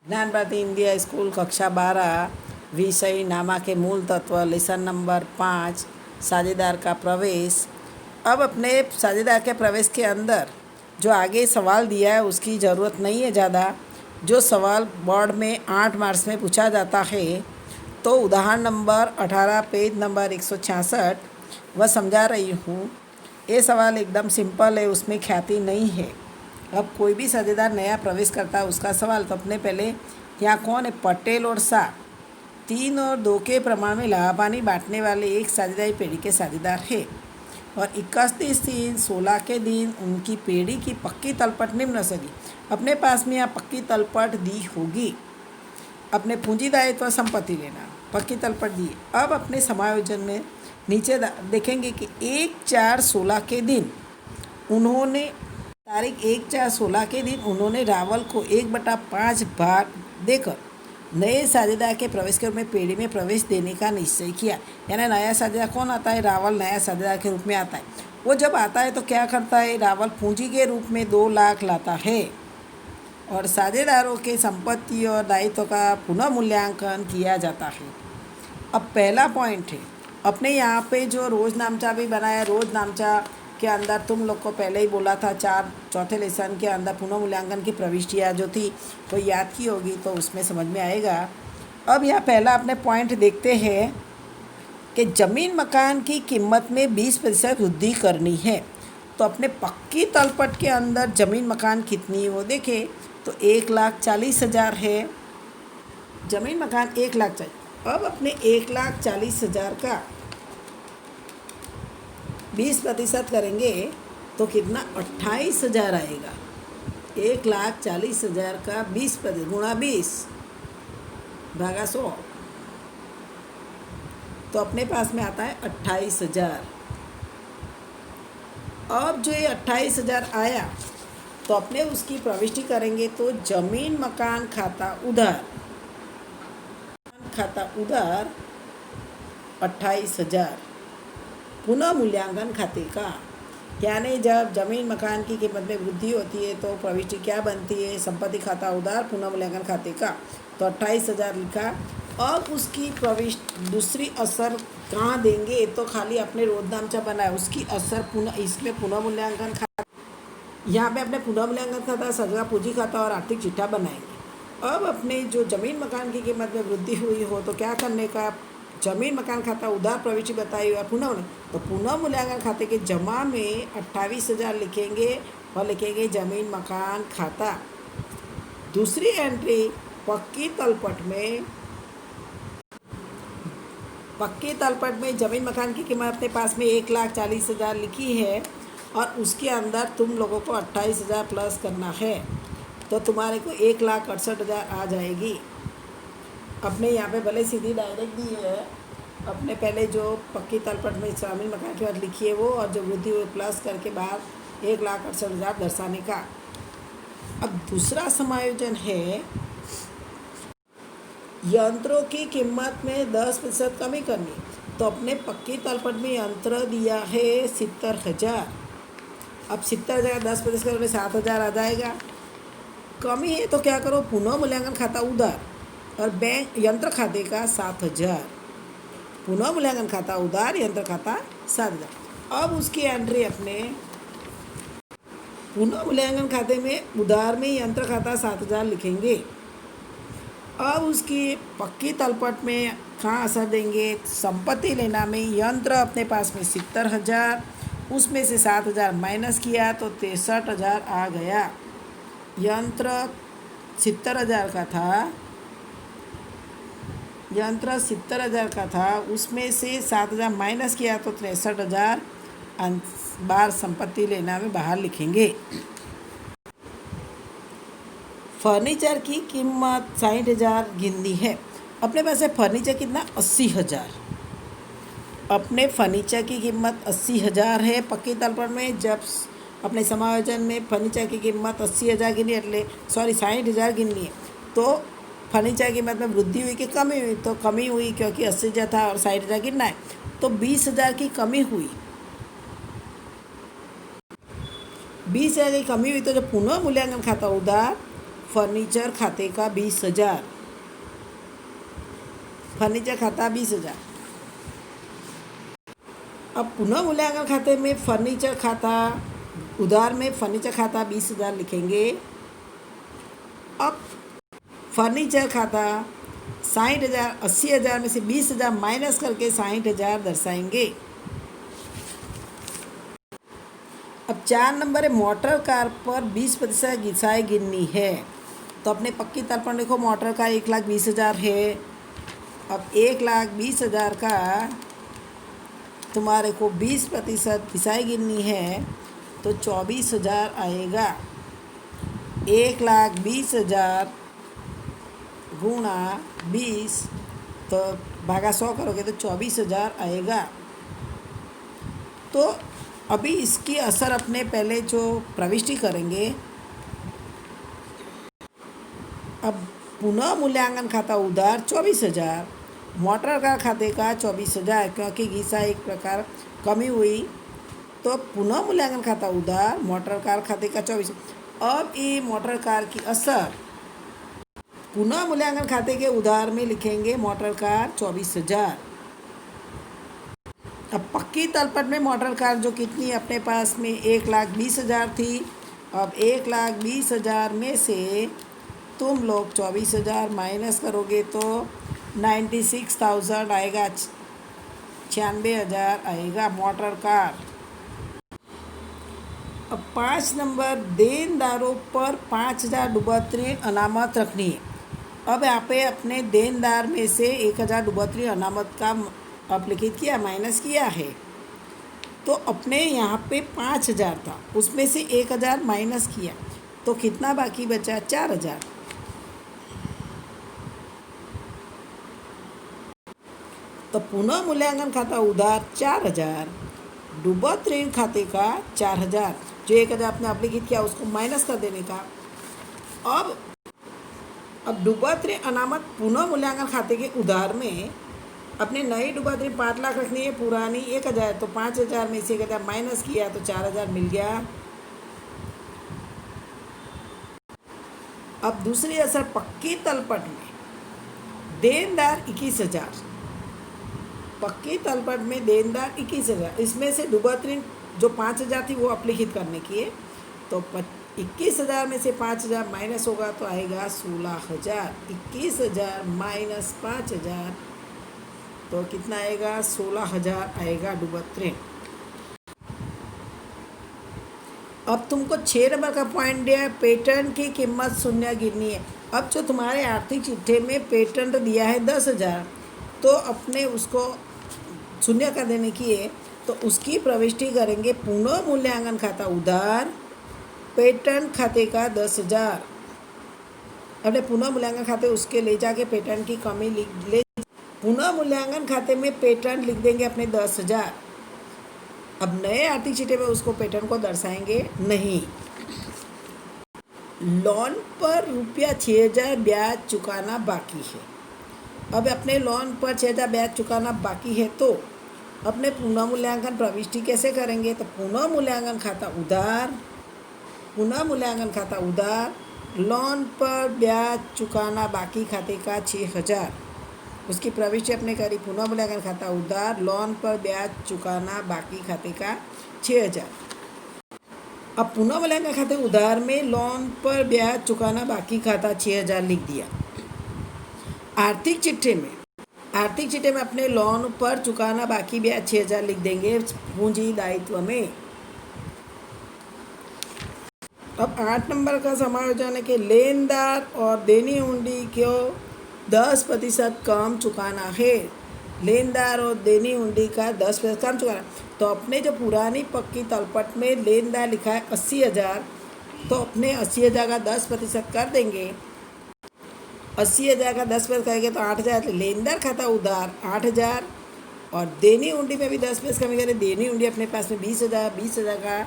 ज्ञान Bharti India school कक्षा 12 विषय नामा के मूल तत्व लेसन नंबर 5 साझेदार का प्रवेश। अब अपने साझेदार के प्रवेश के अंदर जो आगे सवाल दिया है उसकी ज़रूरत नहीं है ज़्यादा। जो सवाल बोर्ड में 8 मार्क्स में पूछा जाता है तो उदाहरण नंबर 18 पेज नंबर 166 वह समझा रही हूँ। ये सवाल एकदम सिंपल है, उसमें ख्याति नहीं है। अब कोई भी साझेदार नया प्रवेश करता है उसका सवाल, तो अपने पहले यहाँ कौन है, पटेल और शाह 3 और 2 के प्रमाण में लाभानी बांटने वाले एक साझेदारी पेढ़ी के साझेदार है और 31/3/16 के दिन उनकी पेढ़ी की पक्की तलपट निम्न सगी। अपने पास में यहाँ पक्की तलपट दी होगी। अपने पूंजी दायित्व संपत्ति लेना, पक्की तलपट दी। अब अपने समायोजन में नीचे देखेंगे कि 1/4/16 के दिन उन्होंने तारीख 1/4/16 के दिन उन्होंने रावल को 1/5 भाग देकर नए साझेदार के प्रवेश के रूप में पेढ़ी में प्रवेश देने का निश्चय किया। यानी नया साझेदार कौन आता है, रावल नया साझेदार के रूप में आता है। वो जब आता है तो क्या करता है, रावल पूंजी के रूप में 2 लाख लाता है और साझेदारों के संपत्ति और दायित्व का पुनः मूल्यांकन किया जाता है। अब पहला पॉइंट है, अपने यहाँ पे जो रोज़ नामचा भी बनाया, रोज़ नामचा के अंदर तुम लोग को पहले ही बोला था, चौथे लेसन के अंदर पुनः मूल्यांकन की प्रविष्टियाँ जो थी वो याद की होगी तो उसमें समझ में आएगा। अब यहाँ पहला अपने पॉइंट देखते हैं कि ज़मीन मकान की कीमत में 20% वृद्धि करनी है। तो अपने पक्की तलपट के अंदर ज़मीन मकान कितनी है वो देखें तो 1,40,000 है। ज़मीन मकान 1,40,000। अब अपने 1,40,000 का 20% करेंगे तो कितना, 28,000 आएगा। 1,40,000 का 20% गुणा 20 भागा 100 तो अपने पास में आता है 28,000। अब जो ये 28,000 आया तो अपने उसकी प्रविष्टि करेंगे तो जमीन मकान खाता उधार 28,000 पुनः मूल्यांकन खाते का। यानी जब जमीन मकान की कीमत में वृद्धि होती है तो प्रविष्टि क्या बनती है, संपत्ति खाता उधार पुनः मूल्यांकन खाते का। तो 28,000 लिखा। अब उसकी प्रविष्टि दूसरी असर कहाँ देंगे, तो खाली अपने रोजनामचा बनाए उसकी असर पुनः इसमें पुनः मूल्यांकन खाता, यहाँ पे अपने पुनः मूल्यांकन खाता, सजा पूंजी खाता और आर्थिक चिट्ठा बनाएंगे। अब अपने जो जमीन मकान की कीमत में वृद्धि हुई हो तो क्या करने का, जमीन मकान खाता उधार प्रविष्टि बताई और तो पुनः मूल्यांकन खाते के जमा में 28,000 लिखेंगे और लिखेंगे जमीन मकान खाता। दूसरी एंट्री पक्की तलपट में जमीन मकान की कीमत अपने पास में 1,40,000 लिखी है और उसके अंदर तुम लोगों को 28,000 प्लस करना है तो तुम्हारे को 1,68,000 आ जाएगी। अपने यहाँ पे भले सीधी डायरेक्ट दी है, अपने पहले जो पक्की तलपट में जमीन मकान की बात लिखी है वो और जो वृद्धि हुई प्लस करके बाहर 1,68,000 दर्शाने का। अब दूसरा समायोजन है यंत्रों की कीमत में 10% कमी करनी। तो अपने पक्की तलपट में यंत्र दिया है 70,000। अब 70,000 10% करोगे 7,000 आ जाएगा। कमी है तो क्या करो, पुनः मूल्यांकन खाता उधार और बैंक यंत्र खाते का 7,000। पुनः मूल्यांकन खाता उधार, यंत्र खाता 7,000। अब उसकी एंट्री अपने पुनः मूल्यांकन खाते में उधार में यंत्र खाता 7,000 लिखेंगे। अब उसकी पक्की तलपट में कहाँ असर देंगे, संपत्ति लेना में यंत्र अपने पास में 70,000, उसमें से 7,000 माइनस किया तो 63,000 आ गया। यंत्र 70,000 का था, उसमें से 7,000 माइनस किया तो 63,000 बार संपत्ति लेना में बाहर लिखेंगे। फर्नीचर की कीमत 60,000 गिननी है। अपने पास है फर्नीचर कितना, 80,000। अपने फर्नीचर की कीमत 80,000 है पक्की तलपट में। जब अपने समायोजन में फर्नीचर की कीमत 80,000 गिनी 60,000 गिननी है तो फर्नीचर की कीमत में वृद्धि हुई कि कमी हुई, तो कमी हुई क्योंकि 80,000 था और 60,000 गिनना है तो 20,000 की कमी हुई। 20,000 की कमी हुई तो जब पुनः मूल्यांकन खाता उधार फर्नीचर खाते का 20,000। फर्नीचर खाता 20,000। अब पुनः मूल्यांकन खाते में फर्नीचर खाता उधार में फर्नीचर खाता 20,000 लिखेंगे। अब फर्नीचर खाता 60,000 80,000 में से 20,000 माइनस करके 60,000 दर्शाएंगे। अब 4 नंबर है, मोटर कार पर 20% घिसाई गिननी है। तो अपने पक्की तर्पण लिखो, मोटर कार 1,20,000 है। अब 1,20,000 का तुम्हारे को 20% घिसाई गिननी है तो 24,000 आएगा। 1,20,000 गुणा 20 तो भागा 100 करोगे तो 24,000 आएगा। तो अभी इसकी असर अपने पहले जो प्रविष्टि करेंगे। अब पुनः मूल्यांकन खाता उधार 24,000, मोटर कार खाते का 24,000 क्योंकि घिसा एक प्रकार कमी हुई तो पुनः मूल्यांकन खाता उधार मोटर कार खाते का 24। अब ये मोटर कार की असर पुनः मूल्यांकन खाते के उधार में लिखेंगे, मोटर कार 24,000। अब पक्की तलपट में मोटर कार जो कितनी अपने पास में 1,20,000 थी। अब 1,20,000 में से तुम लोग 24,000 माइनस करोगे तो 96,000 आएगा, 96,000 आएगा मोटर कार। अब 5 नंबर, देनदारों पर 5,000 डूबोतरी अनामत रखनी है। अब यहाँ पे अपने देनदार में से 1,000 डूबोतरी अनामत का अपलिखित किया, माइनस किया है। तो अपने यहाँ पे 5,000 था, उसमें से 1,000 माइनस किया तो कितना बाकी बचा, 4,000। तो पुनः मूल्यांकन खाता उधार 4,000, डूबत ऋण खाते का 4,000, जो 1,000 आपने अपलिखित किया उसको माइनस कर देने का। अब डूबत ऋण अनामत पुनः मूल्यांकन खाते के उधार में अपने नई डूबत ऋण 5 लाख रखनी है, पुरानी 1,000, तो 5,000 में से 1,000 माइनस किया तो 4,000 मिल गया। अब दूसरी असर पक्की तलपट में देनदार 21,000, पक्की तलपट में देनदार 21,000, इसमें से डूबत ऋण जो 5,000 थी वो अपलिखित करने की है। तो 21,000 में से 5,000 माइनस होगा तो आएगा 16,000। 21,000 माइनस 5,000 तो कितना आएगा, 16,000 आएगा डूबत ऋण। अब तुमको 6 नंबर का पॉइंट दिया है, पेटेंट की कीमत शून्य गिननी है। अब जो तुम्हारे आर्थिक चिट्ठे में पेटेंट दिया है 10,000, तो अपने उसको शून्य कर देने की है तो उसकी प्रविष्टि करेंगे, पुनः मूल्यांकन खाता उधार पेटेंट खाते का 10,000। अपने पुनः मूल्यांकन खाते उसके ले जाके पेटेंट की कमी ले पुनः मूल्यांकन खाते में पेटेंट लिख देंगे अपने 10,000। अब नए आर्थिक चिट्ठे में उसको पेटेंट को दर्शाएंगे नहीं। लोन पर ₹6,000 ब्याज चुकाना बाकी है। अब अपने लोन पर 6,000 ब्याज चुकाना बाकी है तो अपने पुनः मूल्यांकन प्रविष्टि कैसे करेंगे, तो पुनः मूल्यांकन खाता उधार, पुनः मूल्यांकन खाता उधार, लोन पर ब्याज चुकाना बाकी खाते का 6,000, उसकी प्रविष्टि अपने करी, पुनः मूल्यांकन खाता उधार, लोन पर ब्याज चुकाना बाकी खाते का 6,000। अब पुनः मूल्यांकन खाते उधार में लोन पर ब्याज चुकाना बाकी खाता 6,000 लिख दिया। आर्थिक चिट्ठे में अपने लोन पर चुकाना बाकी ब्याज 6,000 लिख देंगे पूंजी दायित्व में। अब 8 नंबर का समायोजन है कि लेनदार और देनी हुंडी को 10% कम चुकाना है। लेनदार और देनी हुंडी का 10% कम चुकाना। तो अपने जो पुरानी पक्की तलपट में लेनदार लिखा है 80,000, तो अपने 80,000 का 10% कर देंगे। 80,000 का 10% करेंगे तो 8,000। लेनदार खाता उधार 8,000 और देनी हुंडी में भी 10% कमी करें। देनी हुंडी अपने पास में 20,000, 20,000 का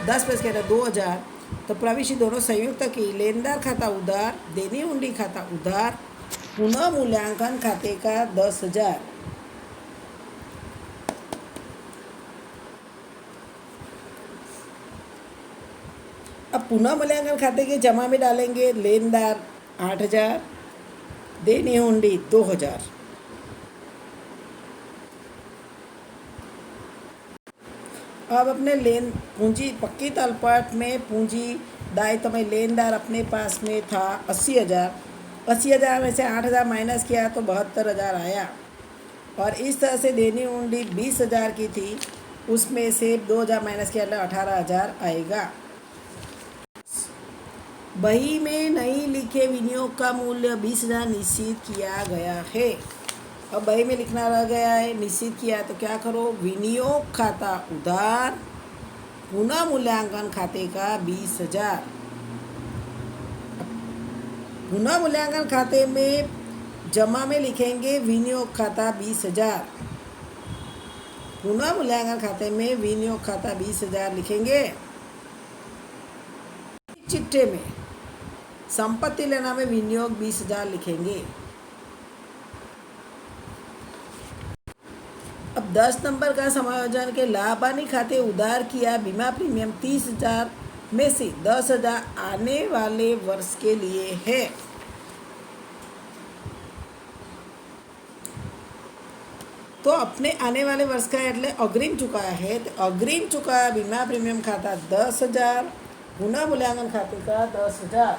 10% कहता है 2,000। तो प्रविष्टि दोनों संयुक्त की, लेनदार खाता उधार, देनी हुंडी खाता उधार, पुनः मूल्यांकन खाते का 10,000। अब पुनः मूल्यांकन खाते के जमा में डालेंगे लेनदार 8,000, देनी हुंडी 2,000। अब अपने लेन पूंजी पक्की तलपट में पूंजी दायित्व में लेनदार अपने पास में था 80,000। 80,000 में से 8,000 माइनस किया तो 72,000 आया। और इस तरह से देनी हुंडी 20,000 की थी, उसमें से 2,000 माइनस किया तो 18,000 आएगा। बही में नहीं लिखे विनियोग का मूल्य 20,000 निश्चित किया गया है। अब बही में लिखना रह गया है, निश्चित किया तो क्या करो, विनियोग खाता उधार पुनः मूल्यांकन खाते का 20,000। पुनः मूल्यांकन खाते में जमा में लिखेंगे विनियोग खाता 20,000। पुनः मूल्यांकन खाते में विनियोग खाता 20,000 लिखेंगे। चिट्ठे में संपत्ति लेना में विनियोग 20,000 लिखेंगे। अब 10 नंबर का समायोजन के लाभ हानि खाते उधार किया बीमा प्रीमियम 30,000 में से 10,000 आने वाले वर्ष के लिए है। तो अपने आने वाले वर्ष का એટલે अग्रिम चुकाया है, तो अग्रिम चुकाया बीमा प्रीमियम खाता 10,000, पुनः मूल्यांकन खाते का 10,000।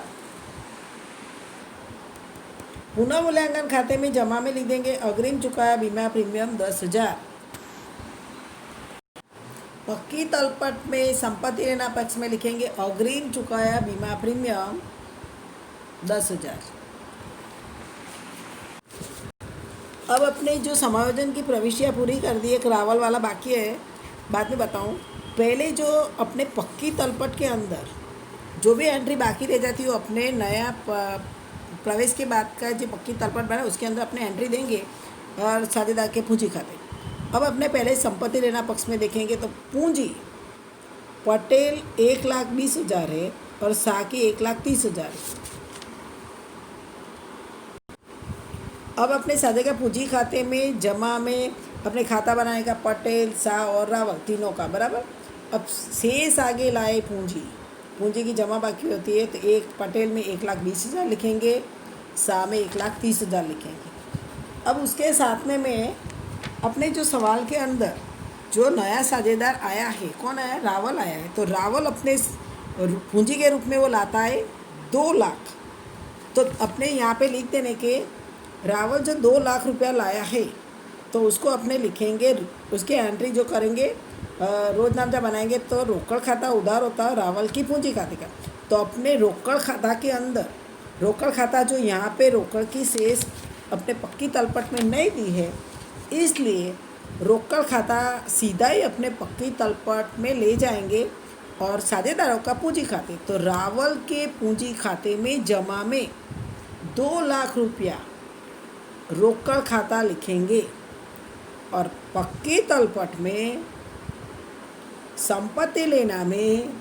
पुनः मूल्यांकन खाते में जमा में लिख देंगे अग्रिम चुकाया बीमा प्रीमियम 10,000। पक्की तलपट में संपत्ति लेना पक्ष में लिखेंगे अग्रिम चुकाया बीमा प्रीमियम 10,000। अब अपने जो समायोजन की प्रविष्टियाँ पूरी कर दी, एक रावल वाला बाकी है, बाद में बताऊँ। पहले जो अपने पक्की तलपट के अंदर जो भी एंट्री बाकी रह जाती है वो अपने नया प्रवेश के बाद का जो पक्की तलपट बना उसके अंदर अपने एंट्री देंगे और साझेदार के पूंजी खाते। अब अपने पहले संपत्ति लेना पक्ष में देखेंगे तो पूंजी पटेल 1,20,000 है और साकी 1,30,000 है। अब अपने साझेदार पूंजी खाते में जमा में अपने खाता बनाएगा पटेल, शाह और रावल तीनों का बराबर। अब शेष आगे लाए पूंजी की जमा बाकी होती है तो एक पटेल में 1,20,000 लिखेंगे, शाह में 1,30,000 लिखेंगे। अब उसके साथ में मैं अपने जो सवाल के अंदर जो नया साझेदार आया है, कौन आया, रावल आया है, तो रावल अपने पूंजी के रूप में वो लाता है 2 लाख। तो अपने यहाँ पे लिख देने के रावल जो 2 लाख रुपया लाया है तो उसको अपने लिखेंगे, उसके एंट्री जो करेंगे रोजनामा बनाएंगे तो रोकड़ खाता उधार होता है रावल की पूंजी खाते का। तो अपने रोकड़ खाता के अंदर रोकड़ खाता जो यहाँ पे रोकड़ की शेष अपने पक्की तलपट में नहीं दी है, इसलिए रोकड़ खाता सीधा ही अपने पक्की तलपट में ले जाएंगे और साझेदारों का पूंजी खाते। तो रावल के पूंजी खाते में जमा में 2 लाख रुपया रोकड़ खाता लिखेंगे और पक्की तलपट में संपत्ति लेना में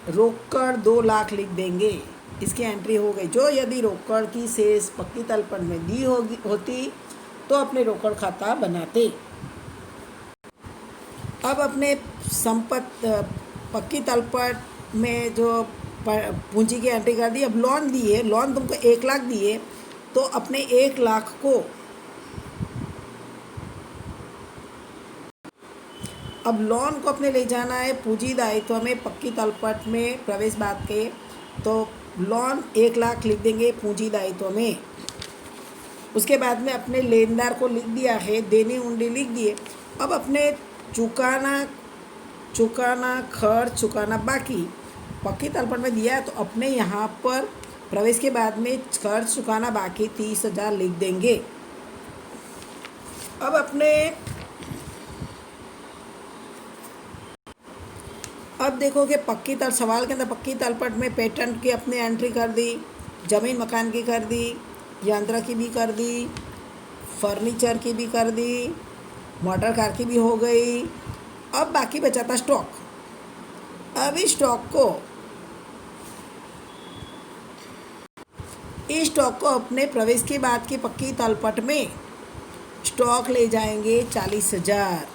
रोकड़ 2 लाख लिख देंगे। इसकी एंट्री हो गई। जो यदि रोकड़ की शेष पक्की तलपट में दी होती तो अपने रोकड़ खाता बनाते। अब अपने पक्की तलपट में जो पूंजी की एंट्री कर दी। अब लोन दी है, लोन तुमको 1 लाख दिए तो अपने 1 लाख को अब लोन को अपने ले जाना है पूंजी दायित्व में पक्की तलपट में प्रवेश बाद के, तो लोन 1 लाख लिख देंगे पूंजी दायित्व में। उसके बाद में अपने लेनदार को लिख दिया है, देनी हुंडी लिख दिए। अब अपने चुकाना खर्च चुकाना बाकी पक्की तलपट में दिया है तो अपने यहाँ पर प्रवेश के बाद में खर्च चुकाना बाकी 30,000 लिख देंगे। अब देखो कि सवाल के अंदर पक्की तलपट में पेटेंट की अपने एंट्री कर दी, ज़मीन मकान की कर दी, यंत्र की भी कर दी, फर्नीचर की भी कर दी, मोटर कार की भी हो गई। अब बाकी बचा था स्टॉक। अब इस स्टॉक को अपने प्रवेश के बाद की पक्की तलपट में स्टॉक ले जाएंगे 40,000।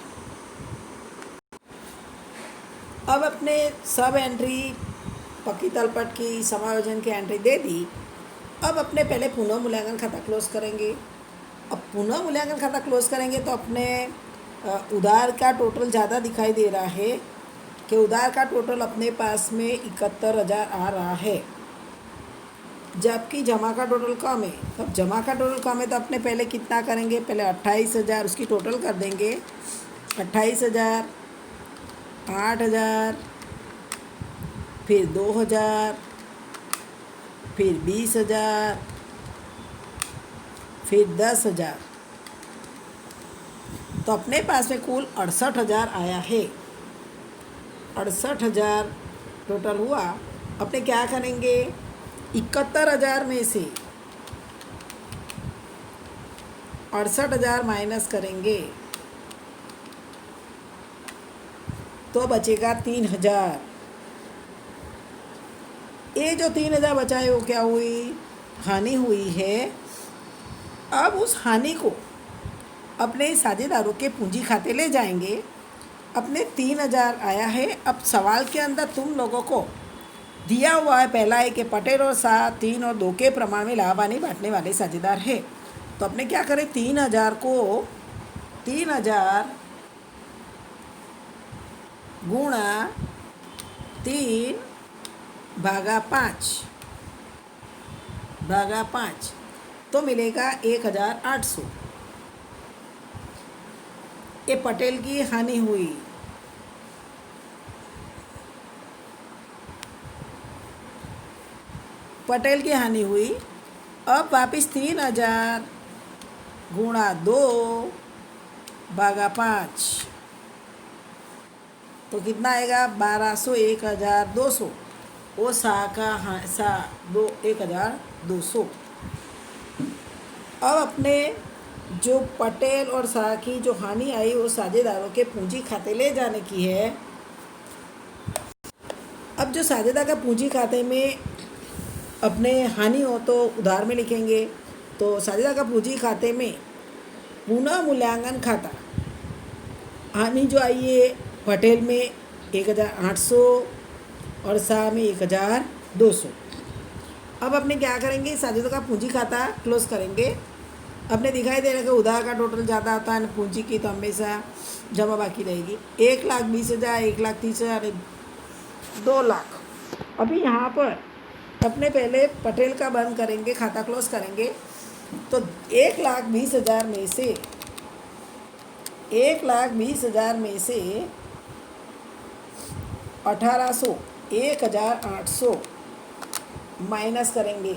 अब अपने सब एंट्री पक्की तलपट की समायोजन की एंट्री दे दी। अब अपने पहले पुनः मूल्यांकन खाता क्लोज करेंगे। अब पुनः मूल्यांकन खाता क्लोज करेंगे तो अपने उधार का टोटल ज़्यादा दिखाई दे रहा है कि उधार का टोटल अपने पास में 71,000 आ रहा है, जबकि जमा का टोटल कम है। तो अब जमा का टोटल कम है तो अपने पहले कितना करेंगे, पहले 28,000 उसकी टोटल कर देंगे। 28,000, 8,000, फिर 2,000, फिर 20,000, फिर 10,000। तो अपने पास में कुल 68,000 आया है। 68,000 टोटल हुआ। अपने क्या करेंगे, 71,000 में से 68,000 माइनस करेंगे तो बचेगा 3,000। ये जो 3,000 बचा है वो क्या हुई, हानि हुई है। अब उस हानि को अपने साझेदारों के पूंजी खाते ले जाएंगे। अपने 3,000 आया है। अब सवाल के अंदर तुम लोगों को दिया हुआ है, पहला है कि पटेल और शाह 3 और 2 के प्रमाण में लाभ हानि बांटने वाले साझेदार है। तो अपने क्या करें, 3,000 को 3,000 गुणा 3 भागा 5 तो मिलेगा 1,800। ये पटेल की हानि हुई। पटेल की हानि हुई। अब वापिस 3,000 गुणा 2 भागा 5 तो कितना आएगा, 1,200, 1,200। वो शाह का शाह 1,200। अब अपने जो पटेल और शाह की जो हानि आई वो साझेदारों के पूंजी खाते ले जाने की है। अब जो साझेदार का पूंजी खाते में अपने हानि हो तो उधार में लिखेंगे। तो साझेदार का पूंजी खाते में पुनः मूल्यांकन खाता, हानि जो आई है पटेल में 1,800 और शाह में 1,200। अब अपने क्या करेंगे, साझेदार का पूंजी खाता क्लोज करेंगे। अपने दिखाई दे रहा है कि उधार का टोटल ज़्यादा आता है, पूंजी की तो हमेशा जमा बाकी रहेगी। 1,20,000, 1,30,000, 2,00,000। अभी यहाँ पर अपने पहले पटेल का बंद करेंगे, खाता क्लोज करेंगे। तो 1,20,000 में से 1,20,000 में से 1,800 माइनस करेंगे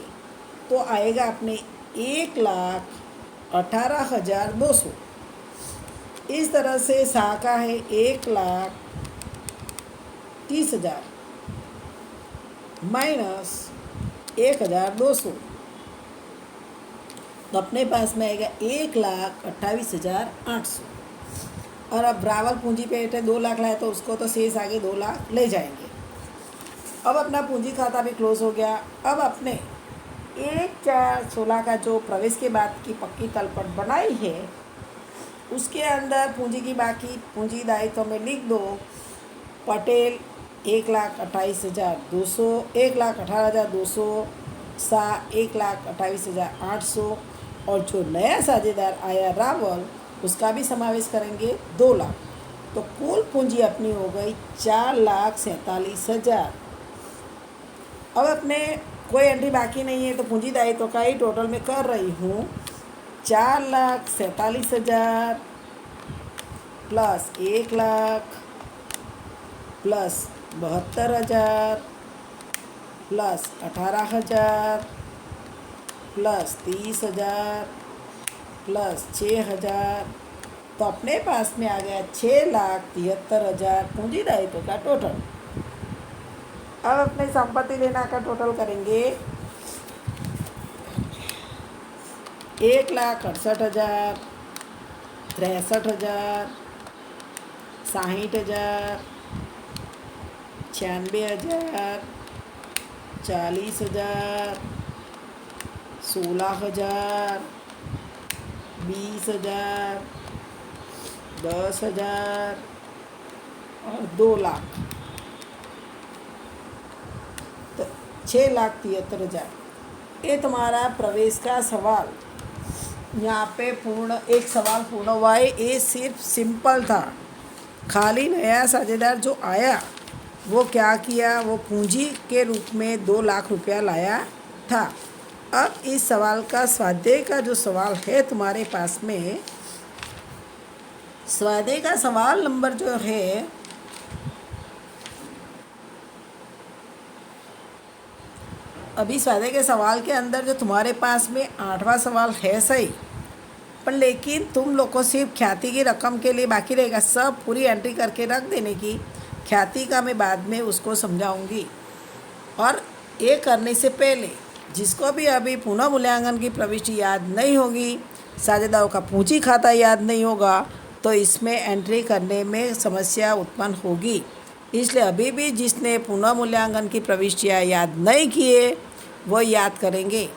तो आएगा अपने 1,18,200। इस तरह से शाह का है 1,30,000 माइनस 1,200 तो अपने पास में आएगा 1,28,800। और अब बराबर पूंजी पे 2,00,000 लाए तो उसको तो शेष आगे 2,00,000 ले जाएंगे। अब अपना पूंजी खाता भी क्लोज हो गया। अब अपने 1,4,16 का जो प्रवेश के बाद की पक्की तलपट बनाई है उसके अंदर पूंजी की बाकी पूंजी दायित्व में लिख दो। पटेल 1,28,200, 1,18,200, शाह 1,28,800 और जो नया साझेदार आया रावल उसका भी समावेश करेंगे 2,00,000। तो कुल पूंजी अपनी हो गई 4,47,000। अब अपने कोई एंट्री बाकी नहीं है तो पूंजी दायित्व का ही टोटल में कर रही हूँ। 4,47,000 plus 1,00,000 plus 72,000 plus 18,000 plus 30,000 plus 6,000 तो अपने पास में आ गया 6,73,000 पूंजी दायित्व का टोटल। अब अपने संपत्ति लेना का टोटल करेंगे। 1,68,000, 63,000, 60,000, 96,000, 40,000, 16,000, 20,000, 10,000 और 2,00,000। 6,73,000। ये तुम्हारा प्रवेश का सवाल यहाँ पे पूर्ण, एक सवाल पूर्ण हुआ है। ये सिर्फ सिंपल था। खाली नया साझेदार जो आया वो क्या किया, वो पूंजी के रूप में 2 लाख रुपया लाया था। अब इस सवाल का स्वाध्याय का जो सवाल है तुम्हारे पास में, स्वाध्याय का सवाल नंबर जो है अभी स्वाध्याय के सवाल के अंदर जो तुम्हारे पास में 8वां सवाल है सही, पर लेकिन तुम लोग को सिर्फ ख्याति की रकम के लिए बाकी रहेगा। सब पूरी एंट्री करके रख देने की। ख्याति का मैं बाद में उसको समझाऊंगी। और ये करने से पहले जिसको भी अभी पुनः मूल्यांकन की प्रविष्टि याद नहीं होगी, साझेदारों का पूंजी खाता याद नहीं होगा, तो इसमें एंट्री करने में समस्या उत्पन्न होगी। इसलिए अभी भी जिसने पुनः मूल्यांकन की प्रविष्टियाँ याद नहीं किए वो याद करेंगे।